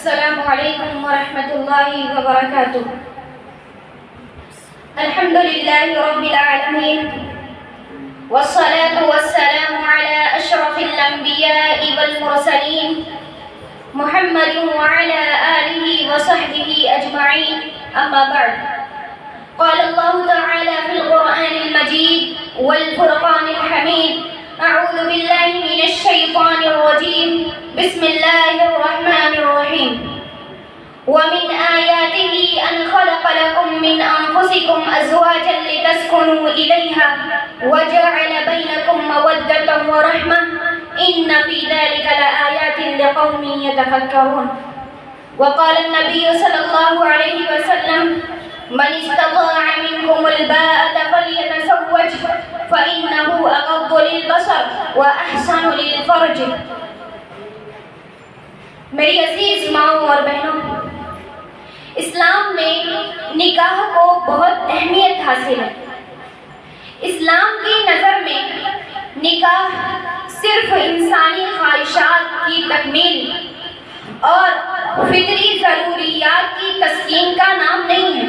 السلام علیکم ورحمۃ اللہ وبرکاتہ۔ الحمد للہ رب العالمین والصلاة والسلام على اشرف الانبیاء والمرسلین محمد وعلى آلہ وصحبہ اجمعین، اما بعد، قال اللہ تعالی فی القرآن المجید والفرقان الحمید، اعوذ باللہ من الشیطان الرجیم، بسم اللہ الرحمن الرحیم۔ ومن آیاته أن خلق لكم من أنفسكم أزواجا لتسكنوا إليها وجعل بينكم مودة ورحمة إن في ذلك لآيات لقوم يتفكرون۔ وقال النبي صلى الله عليه وسلم: من استطاع منكم الباءة فليتزوج فإنه أغض للبصر وأحسن للفرج۔ میری عزیز ماؤں اور بہنوں، اسلام میں نکاح کو بہت اہمیت حاصل ہے۔ اسلام کی نظر میں نکاح صرف انسانی خواہشات کی تکمیل اور فطری ضروریات کی تسکین کا نام نہیں ہے،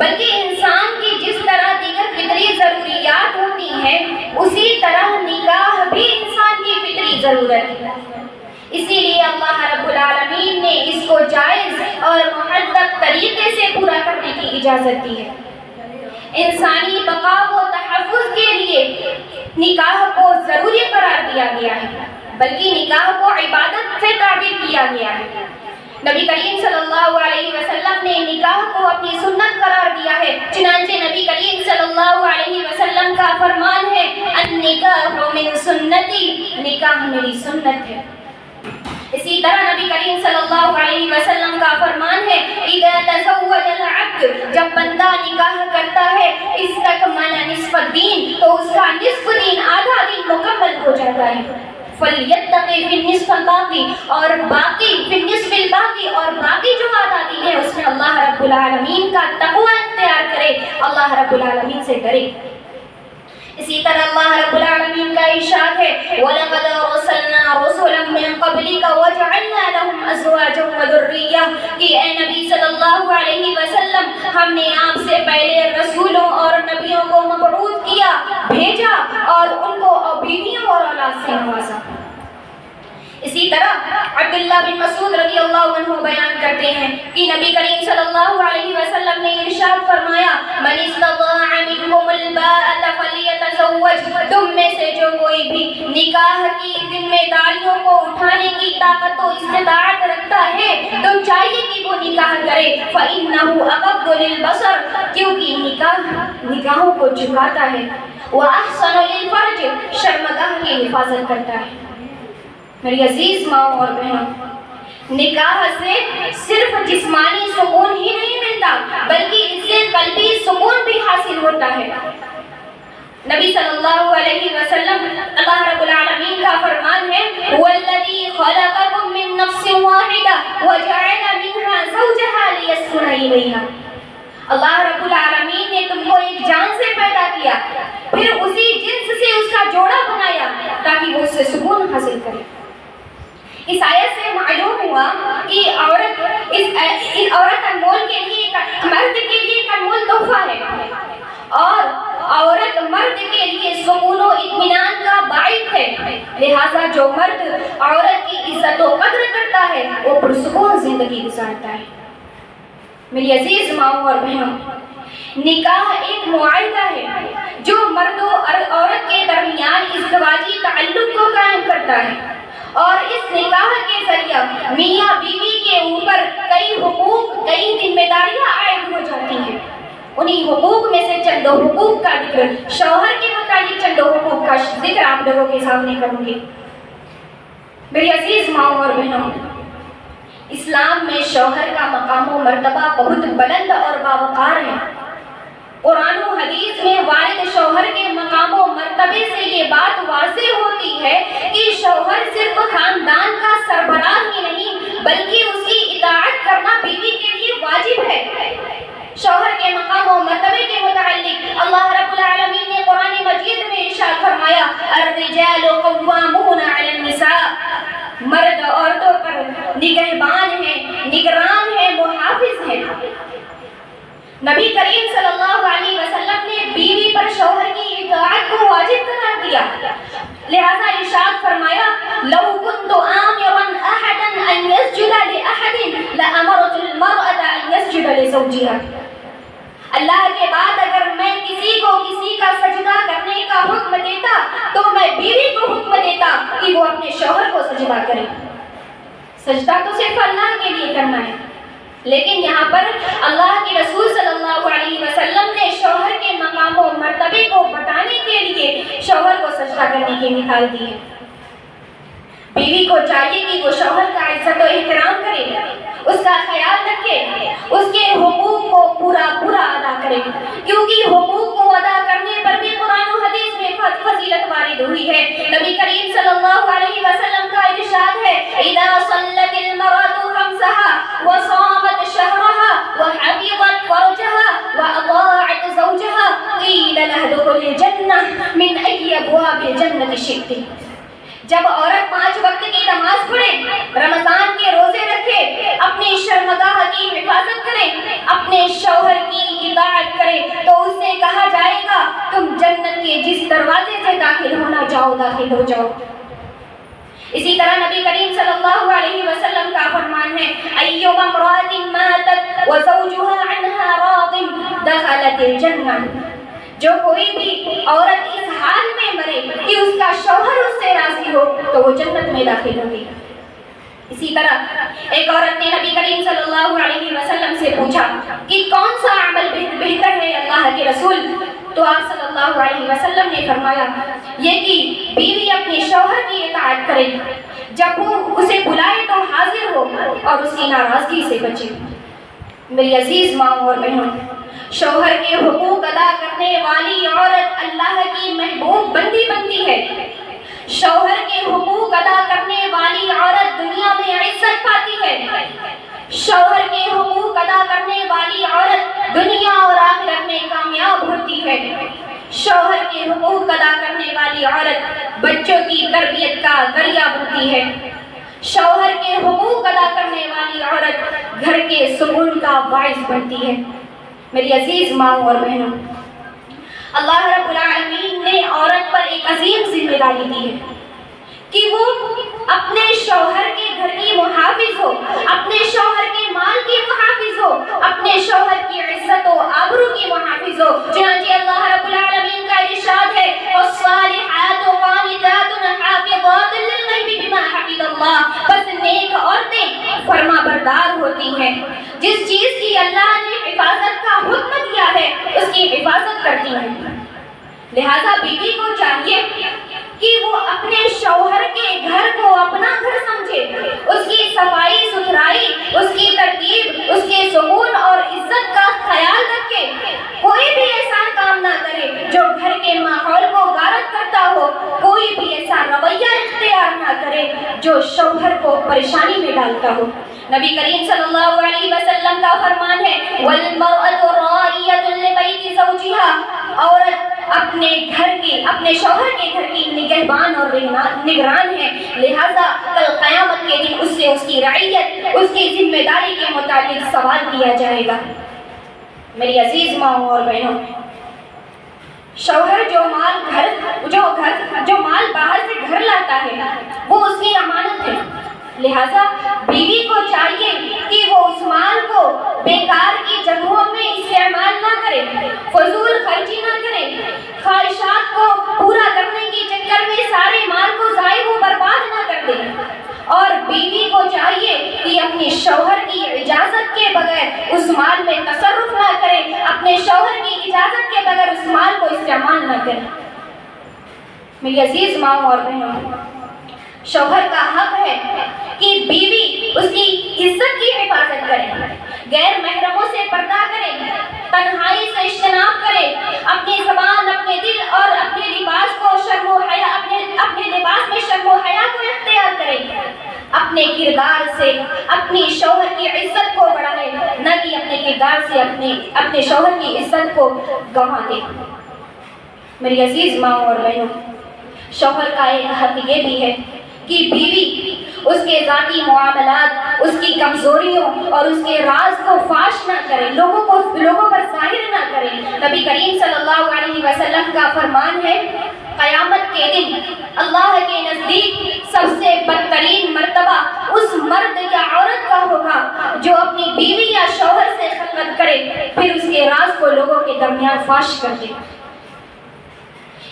بلکہ انسان کی جس طرح دیگر فطری ضروریات ہوتی ہیں اسی طرح نکاح بھی انسان کی فطری ضرورت ہے۔ اسی لیے اللہ رب العالمین نے اس کو جائز اور محدد طریقے سے پورا کرنے کی اجازت دی ہے۔ انسانی بقا و تحفظ کے لیے نکاح کو ضروری قرار دیا گیا ہے، بلکہ نکاح کو عبادت سے تعبیر کیا گیا ہے۔ نبی کریم صلی اللہ علیہ وسلم نے نکاح کو اپنی سنت قرار دیا ہے، چنانچہ نبی کریم صلی اللہ علیہ وسلم کا فرمان ہے: النکاح من سنتی، نکاح میری سنت ہے۔ اسی طرح نبی کریم صلی اللہ علیہ وسلم کا فرمان ہے: اذا تزوج العبد، جب بندہ نکاح کرتا ہے، استکمل نصف الدین، تو اس کا نصف دین، آدھا دین مکمل ہو جاتا ہے۔ فلیتقی فی النصف الباقی، اور باقی فی النصف الباقی، اور باقی جو آدھا دین ہے اس میں اللہ رب العالمین کا تقوی اختیار کرے، اللہ رب العالمین سے ڈرے۔ اسی طرح اللہ رب العالمین کا ارشاد ہے: وَلَقَدْ أَرْسَلْنَا رُسُلًا مِّن قَبْلِكَ وَجَعَلْنَا لَهُمْ أَزْوَاجًا وَذُرِّيَّةً، کہ اے نبی صلی اللہ علیہ وسلم، ہم نے آپ سے پہلے رسولوں اور نبیوں کو مبعوث کیا، بھیجا، اور ان کو بیویوں اور اولاد سے نوازا۔ اسی طرح عبداللہ بن مسعود رضی اللہ عنہ بیان کرتے ہیں کہ نبی کریم صلی اللہ علیہ وسلم نے ارشاد فرمایا: من استطاع منکم الباءة فلیتزوج، تم میں سے جو کوئی بھی نکاح کی ذمہ داریوں کو اٹھانے کی طاقت و استطاعت رکھتا ہے تو چاہیے کہ وہ نکاح کرے، فإنہ اغض للبصر، کیونکہ نکاح نگاہوں کو جھکاتا ہے، وأحسن للفرج، شرمگاہ کی حفاظت کرتا ہے۔ میری عزیز ماؤں اور بہنوں، نکاح سے صرف جسمانی سکون ہی نہیں ملتا بلکہ اس سے قلبی سکون بھی حاصل ہوتا ہے۔ نبی صلی اللہ علیہ وسلم، اللہ رب العالمین کا فرمان ہے: وَالَّذِي خَلَقَكُم مِّن نَّفْسٍ وَاحِدَةٍ وَجَعَلَ مِنْهَا زَوْجَهَا لِيَسْكُنَ إِلَيْهَا، اللہ رب العالمین نے تم کو ایک جان سے پیدا کیا، پھر اسی جنس سے اس کا جوڑا بنایا تاکہ وہ اس سے سکون حاصل کرے۔ اس آیت سے معلوم ہوا کہ عورت انمول کے لیے، مرد کے لیے ایک انمول تحفہ ہے، اور عورت مرد کے لیے سکون و اطمینان کا باعث ہے۔ لہذا جو مرد عورت کی عزت و قدر کرتا ہے وہ پرسکون زندگی گزارتا ہے۔ میری عزیز ماؤں اور بہنوں، نکاح ایک معاہدہ ہے جو مرد و عورت کے درمیان ازدواجی تعلق کو قائم کرتا ہے، اور اس نکاح کے ذریعہ میاں بیوی کے اوپر کئی حقوق، کئی ذمہ داریاں عائد ہو جاتی ہیں۔ انہی حقوق میں سے چند حقوق کا ذکر، شوہر کے متعلق چند حقوق کا ذکر آپ لوگوں کے سامنے کروں گی۔ میری عزیز ماؤں اور بہنوں، اسلام میں شوہر کا مقام و مرتبہ بہت بلند اور باوقار ہے۔ قرآن و حدیث میں وارد شوہر کے مقام و مرتبے سے یہ بات واضح ہوتی ہے کہ شوہر صرف خاندان کا سربراہ ہی نہیں بلکہ اس کی اطاعت کرنا بیوی کے لیے واجب ہے۔ شوہر کے مقام و مرتبے کے متعلق اللہ رب العالمین نے قرآن مجید میں ارشاد فرمایا: الرجال قوامون علی النساء، مرد عورتوں پر نگہبان ہیں، نگران ہیں، محافظ ہیں۔ نبی کریم صلی اللہ علیہ وسلم نے بیوی پر شوہر کی اطاعت کو واجب قرار دیا، لہذا ارشاد فرمایا لو كنت آمرا احدا ان يسجد لاحد لامرت المرأة ان يسجد لزوجها۔ اللہ کے بعد اگر میں کسی کو کسی کا سجدہ کرنے کا حکم دیتا تو میں بیوی کو حکم دیتا کہ وہ اپنے شوہر کو سجدہ کرے۔ سجدہ تو صرف اللہ کے لیے کرنا ہے، لیکن یہاں پر اللہ کے رسول صلی اللہ علیہ وسلم نے شوہر کے مقام و مرتبے کو بتانے کے لیے شوہر کو سجدہ کرنے کی مثال دی ہے۔ بیوی کو چاہیے کہ وہ شوہر کا عزت و احترام کرے، اس کا خیال رکھے، اس کے حقوق کو پورا ادا کرے، کیونکہ حقوق کو ادا کرنے پر بھی قرآن و حدیث میں فضیلت وارد ہوئی ہے۔ نبی کریم صلی اللہ علیہ وسلم کا ارشاد ہے اذا صلت المرأة خمسها وصامت شهرها وحفظت فرجها واطاعت زوجها قيل لها ادخل الجنة من اي ابواب الجنة شئت۔ جب عورت 5 وقت کی نماز پڑھے، رمضان کے روزے رکھے، اپنی شرمگاہ کی حفاظت کرے، اپنے شوہر کی اطاعت کرے تو اس سے کہا جائے گا تم جنت کے جس دروازے سے داخل ہونا چاہو داخل ہو جاؤ۔ اسی طرح نبی کریم صلی اللہ علیہ وسلم کا فرمان ہے ایما امرأة ماتت وزوجها عنها راض دخلت الجنہ۔ جو کوئی بھی عورت اس حال میں مرے کہ اس کا شوہر اس سے راضی ہو تو وہ جنت میں داخل ہوگی۔ اسی طرح ایک عورت نے نبی کریم صلی اللہ علیہ وسلم سے پوچھا کہ کون سا عمل بہتر ہے اللہ کے رسول؟ تو آپ صلی اللہ علیہ وسلم نے فرمایا یہ کہ بیوی اپنے شوہر کی اطاعت کرے، جب وہ اسے بلائے تو حاضر ہو اور اس کی ناراضگی سے بچے۔ میری عزیز ماں اور بہنوں، شوہر کے حقوق ادا کرنے والی عورت اللہ کی محبوب بندی بنتی ہے۔ شوہر کے حقوق ادا کرنے والی عورت دنیا میں عزت پاتی ہے۔ شوہر کے حقوق ادا کرنے والی عورت دنیا اور آخرت میں کامیاب ہوتی ہے۔ شوہر کے حقوق ادا کرنے والی عورت بچوں کی تربیت کا ذریعہ بنتی ہے۔ شوہر کے حقوق ادا کرنے والی عورت گھر کے سکون کا باعث بنتی ہے۔ میری عزیز ماں اور بہنوں، اللہ رب العالمین نے عورت پر ایک عظیم ذمہ داری دی ہے کہ وہ اپنے شوہر کے گھر کی محافظ ہو، اپنے شوہر کے مال کی محافظ ہو، اپنے شوہر کی عزت و آبرو کی محافظ ہو۔ چنانچہ اللہ رب العالمین کا ارشاد ہے والصالحات قانتات حافظات للغیب بما حفظ اللہ، بس نیک عورتیں فرما بردار ہوتی ہیں، جس چیز کی اللہ نے حفاظت کا حکم دیا ہے اس کی حفاظت کرتی ہیں۔ لہذا بیوی کو چاہیے کہ وہ اپنے شوہر کے گھر کو اپنا گھر سمجھے، اس کی صفائی ستھرائی، اس کی ترتیب، اس کے سکون اور عزت کا خیال رکھے۔ کوئی بھی ایسا کام نہ کرے جو گھر کے ماحول کو غارت کرتا ہو، کوئی بھی ایسا رویہ اختیار نہ کرے جو شوہر کو پریشانی میں ڈالتا ہو۔ نبی کریم صلی اللہ علیہ وسلم کا فرمان ہے وَالْمَرْأَةُ رَاعِيَةٌ لِبَيْتِ زَوْجِهَا، عورت اپنے گھر کی، اپنے شوہر کے گھر کی نگہبان اور نگران ہے، لہذا کل قیامت کے دن اس سے اس کی رعیت، اس کی ذمہ داری کے متعلق سوال کیا جائے گا۔ میری عزیز ماؤں اور بہنوں، شوہر جو مال باہر سے گھر لاتا ہے وہ اس کی امانت ہے، لہذا بیوی کو چاہیے کہ وہ اس مال کو بیکار کی جگہوں میں استعمال نہ کرے، فضول خرچی نہ کرے، خواہشات کو پورا کرنے کے چکر میں سارے مال کو ضائع و برباد نہ کر دے، اور بیوی کو چاہیے کہ اپنے شوہر کی اجازت کے بغیر اس مال میں تصرف نہ کرے، اپنے شوہر کی اجازت کے بغیر اس مال کو استعمال نہ کرے۔ میری عزیز ماؤں اور بہنوں، شوہر کا حق ہے کہ بیوی اس کی عزت کی حفاظت کرے، غیر محرموں سے پردہ کرے، تنہائی سے اجتناب کرے، اپنی زبان، اپنے دل اور اپنے لباس کو شرم و حیا، اپنے لباس میں شرم و حیا کو اختیار کرے، اپنے کردار سے اپنی شوہر کی عزت کو بڑھائے، نہ کہ اپنے کردار سے اپنے شوہر کی عزت کو گنوا دے۔ میری عزیز ماں اور بہنوں، شوہر کا ایک حق یہ بھی ہے کہ بیوی اس کے ذاتی معاملات، اس کی کمزوریوں اور اس کے راز کو فاش نہ کرے، لوگوں پر ظاہر نہ کرے۔ نبی کریم صلی اللہ علیہ وسلم کا فرمان ہے، قیامت کے دن اللہ کے نزدیک سب سے بدترین مرتبہ اس مرد یا عورت کا ہوگا جو اپنی بیوی یا شوہر سے خلوت کرے پھر اس کے راز کو لوگوں کے درمیان فاش کر دے۔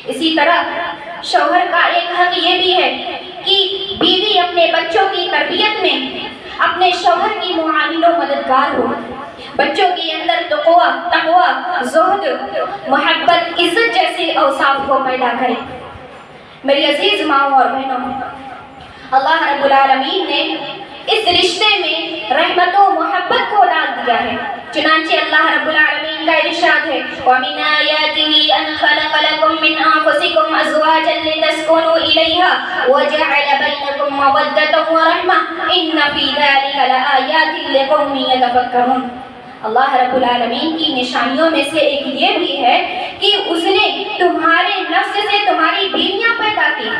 اسی طرح شوہر کا ایک حق یہ بھی ہے کہ بیوی اپنے بچوں کی تربیت میں اپنے شوہر کی معاون و مددگار ہو، بچوں کے اندر تقوی، زہد، محبت، عزت جیسے اوصاف کو پیدا کرے۔ میری عزیز ماؤں اور بہنوں، اللہ رب العالمین نے اس رشتے میں رحمت و محبت کو ڈال دیا ہے، چنانچہ اللہ رب العالمین کا ارشاد ہے، وَمِنْ آيَاتِهِ أَنْ خَلَقَ لَكُم مِّنْ أَنفُسِكُمْ أَزْوَاجًا لِتَسْكُنُوا إِلَيْهَا وَجَعَلَ بَيْنَكُم مَّوَدَّةً وَرَحْمَةً إِنَّ فِي ذَلِكَ لَآيَاتٍ لِقَوْمٍ يَتَفَكَّرُونَ۔ اللہ رب العالمین کی نشانیوں میں سے ایک یہ بھی ہے کہ اس نے تمہارے نفس سے تمہاری بیویاں پیدا کی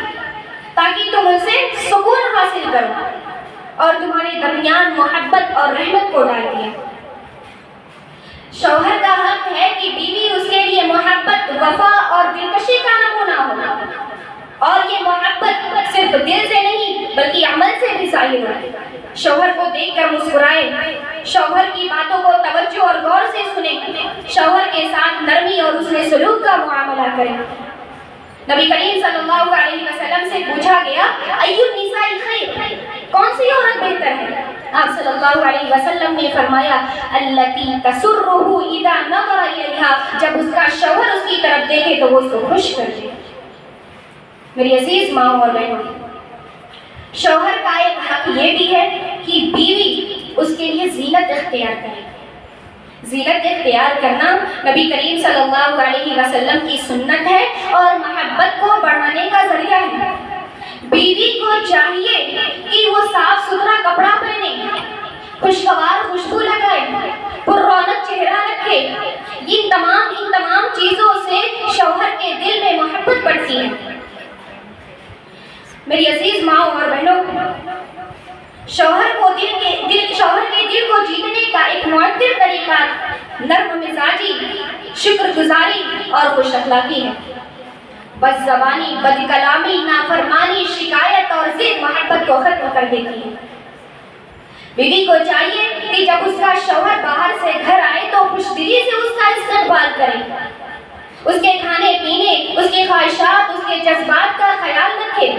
تاکہ تم ان سے سکون حاصل کرو اور تمہارے درمیان محبت اور رحمت کو ڈال دیا۔ شوہر کا حق ہے کہ بیوی اس کے لیے محبت، وفا اور دلکشی کا نمونہ ہو، اور یہ محبت صرف دل سے نہیں بلکہ عمل سے بھی ظاہر ہو۔ شوہر کو دیکھ کر مسکرائے، شوہر کی باتوں کو توجہ اور غور سے سنے، شوہر کے ساتھ نرمی اور حسن سلوک کا معاملہ کرے۔ نبی کریم صلی اللہ علیہ وسلم سے پوچھا گیا، ایُّ النساء خیر، کون سی عورت بہتر ہے؟ آپ صلی اللہ علیہ وسلم نے فرمایا، التی تسرہ اذا نظر الیہا، جب اس کا شوہر اس کی طرف دیکھے تو وہ اس کو خوش کر دے۔ میری عزیز ماؤں اور بہنوں، شوہر کا ایک حق یہ بھی ہے کہ بیوی اس کے لیے زینت اختیار کرے۔ زینت اختیار کرنا نبی کریم صلی اللہ علیہ وسلم کی سنت ہے اور محبت کو بڑھانے کا ذریعہ ہے۔ بیوی کو چاہیے کہ وہ صاف ستھرا کپڑا پہنے، خوشگوار خوشبو لگائے، پر رونق چہرہ رکھے۔ ان تمام چیزوں سے شوہر کے دل میں محبت بڑھتی ہے۔ میری عزیز ماؤں اور بہنوں، شوہر کے دل کو جیتنے کا ایک مؤثر طریقہ نرم مزاجی، شکر گزاری اور خوش اخلاقی ہے۔ بد زبانی، بد کلامی، نافرمانی، شکایت اور ضد محبت کو ختم کر دیتی ہے۔ بیوی کو چاہیے کہ جب اس کا شوہر باہر سے گھر آئے تو خوش دلی سے اس کا استقبال کرے، اس کے کھانے پینے، اس کی خواہشات، اس کے جذبات کا خیال رکھے،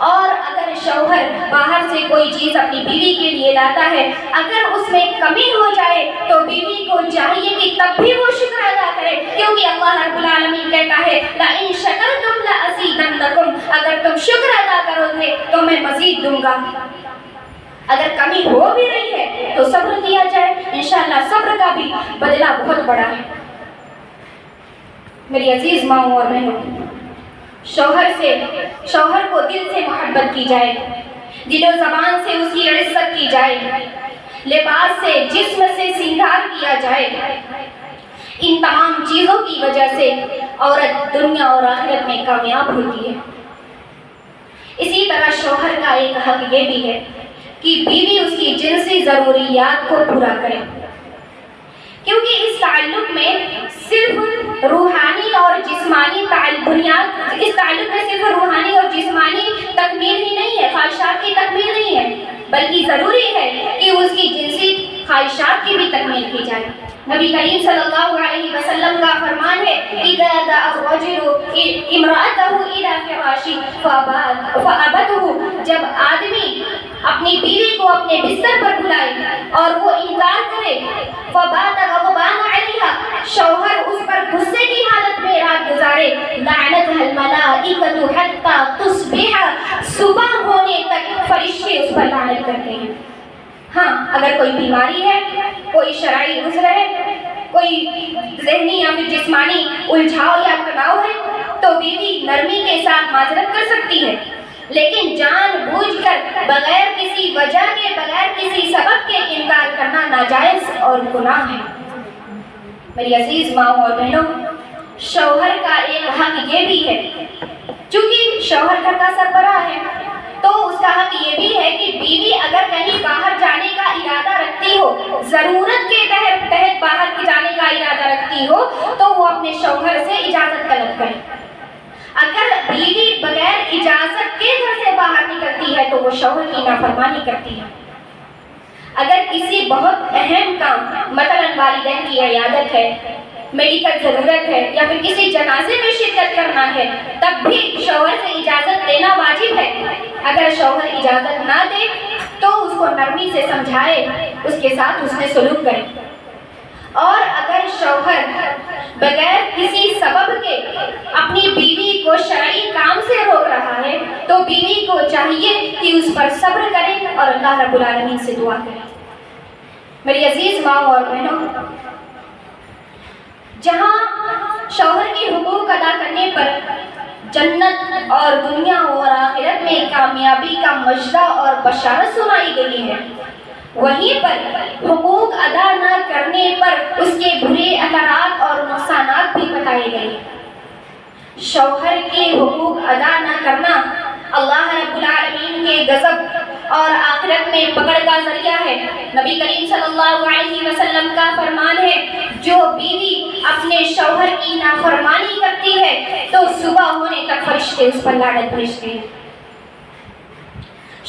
اور اگر شوہر باہر سے کوئی چیز اپنی بیوی کے لیے لاتا ہے، اگر اس میں کمی ہو جائے تو بیوی کو چاہیے کہ تب بھی وہ شکر ادا کرے، کیونکہ اللہ رب العالمین کہتا ہے لَإِن شَكَرْتُمْ لَأَزِيدَنَّكُمْ، اگر تم شکر ادا کرو گے تو میں مزید دوں گا۔ اگر کمی ہو بھی رہی ہے تو صبر کیا جائے، انشاءاللہ صبر کا بھی بدلہ بہت بڑا ہے۔ میری عزیز ماؤں اور بہنوں، شوہر کو دل سے محبت کی جائے، دل و زبان سے اس کی عزت کی جائے، لباس سے، جسم سے سنگار کیا جائے۔ ان تمام چیزوں کی وجہ سے عورت دنیا اور آخرت میں کامیاب ہوتی ہے۔ اسی طرح شوہر کا ایک حق یہ بھی ہے کہ بیوی اس کی جنسی ضروریات کو پورا کرے، کیونکہ اس تعلق میں صرف روحانی اور جسمانی تکمیل ہی نہیں ہے، خواہشات کی تکمیل نہیں ہے، بلکہ ضروری ہے کہ اس کی جنسی خواہشات کی بھی تکمیل کی جائے۔ نبی کریم صلی اللہ علیہ وسلم کا فرمان ہے، اذا دعا الرجل امرأته الى فراشه فابته، جب آدمی اپنی بیوی کو اپنے بستر پر بلائے اور وہ انکار کرے، فبات غضبان علیہا، شوہر اس پر غصے کی حالت میں رات گزارے، لعنتها الملائکۃ حتی تصبح، صبح ہونے تک فرشتے اس پر لعنت کرتے ہیں۔ ہاں، اگر کوئی بیماری ہے، کوئی شرعی عذر ہے، کوئی ذہنی یا پھر جسمانی الجھاؤ یا تناؤ ہے تو بیوی نرمی کے ساتھ معذرت کر سکتی ہے، لیکن جان بوجھ کر بغیر کسی وجہ کے، بغیر کسی سبب کے انکار کرنا ناجائز اور گناہ ہے۔ میری عزیز ماؤں اور بہنوں، شوہر کا ایک حق یہ بھی ہے، چونکہ شوہر گھر کا سربراہ ہے تو اس کا حق یہ بھی ہے کہ بیوی اگر کہیں باہر جانے کا ارادہ رکھتی ہو، ضرورت کے تحت باہر جانے کا ارادہ رکھتی ہو، تو وہ اپنے شوہر سے اجازت طلب کرے۔ اگر بیوی بغیر اجازت کے گھر سے باہر نکلتی ہے تو وہ شوہر کی نافرمانی کرتی ہے۔ اگر کسی بہت اہم کام، مثلا والدین کی عیادت ہے، میڈیکل ضرورت ہے، یا پھر کسی جنازے میں شرکت کرنا ہے، تب بھی شوہر سے اجازت لینا واجب ہے۔ اگر شوہر اجازت نہ دے تو اس کو نرمی سے سمجھائے، اس کے ساتھ حسن سلوک کرے۔ اور اگر شوہر بغیر کسی سبب کے اپنی بیوی کو شرعی کام سے روک رہا ہے تو بیوی کو چاہیے کہ اس پر صبر کرے اور اللہ رب العالمین سے دعا کرے۔ میری عزیز ماں اور بہنوں، جہاں شوہر کے حقوق ادا کرنے پر جنت اور دنیا اور آخرت میں کامیابی کا مژدہ اور بشارت سنائی گئی ہے، وہیں پر حقوق ادا نہ کرنے پر اس کے برے اثرات اور نقصانات بھی بتائے گئے۔ شوہر کے حقوق ادا نہ کرنا اللہ رب العالمین کے غضب اور آخرت میں پکڑ کا ذریعہ ہے۔ نبی کریم صلی اللہ علیہ وسلم کا فرمان ہے، جو بیوی اپنے شوہر کی نافرمانی کرتی ہے تو صبح ہونے تک فرشتے اس پر لعنت بھیجتے ہیں۔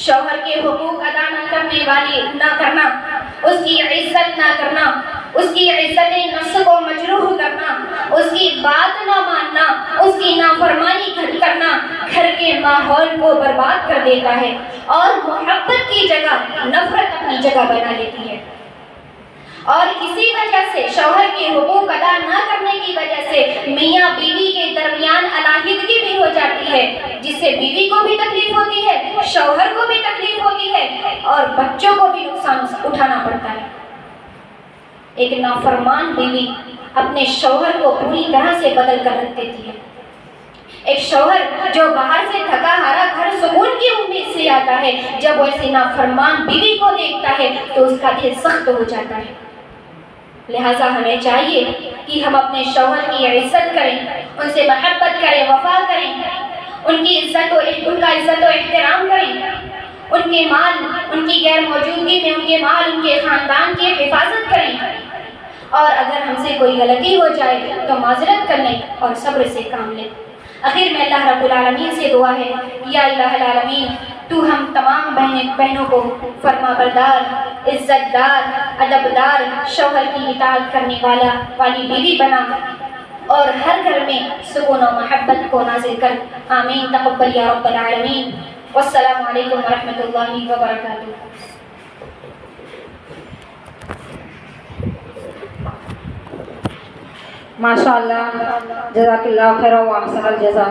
شوہر کے حقوق ادا نہ کرنا، اس کی عزت نہ کرنا، اس کی عزت نفس کو مجروح کرنا، اس کی بات نہ ماننا، اس کی نافرمانی کرنا گھر کے ماحول کو برباد کر دیتا ہے اور محبت کی جگہ نفرت اپنی جگہ بنا لیتی ہے۔ اور اسی وجہ سے شوہر کے حقوق ادا نہ کرنے کی وجہ سے میاں بیوی کے درمیان علیحدگی بھی ہو جاتی ہے، جس سے بیوی کو بھی تکلیف ہوتی ہے، شوہر کو بھی تکلیف ہوتی ہے اور بچوں کو بھی نقصان اٹھانا پڑتا ہے۔ ایک نافرمان بیوی اپنے شوہر کو پوری طرح سے بدل کر رکھ دیتی ہے۔ ایک شوہر جو باہر سے تھکا ہارا گھر سکون کی امید سے آتا ہے، جب وہ ایسی نافرمان بیوی کو دیکھتا ہے تو اس کا دل سخت ہو جاتا ہے۔ لہٰذا ہمیں چاہیے کہ ہم اپنے شوہر کی عزت کریں، ان سے محبت کریں، وفا کریں، ان کا عزت و احترام کریں، ان کے مال، ان کی غیر موجودگی میں ان کے مال، ان کے خاندان کی حفاظت کریں، اور اگر ہم سے کوئی غلطی ہو جائے تو معذرت کر لیں اور صبر سے کام لیں۔ آخر میں اللہ رب العالمین سے دعا ہے، یا الہ العالمین تو ہم تمام بہنوں کو فرما بردار، عزت دار، ادب دار، شوہر کی اطاعت کرنے والی بیوی بنا اور ہر گھر میں سکون و محبت کو نازل کر۔ آمین تقبل یا رب العالمین۔ والسلام علیکم ورحمۃ اللہ وبرکاتہ۔ ماشاء اللہ، جزاک اللہ خیر و احسن الجزا۔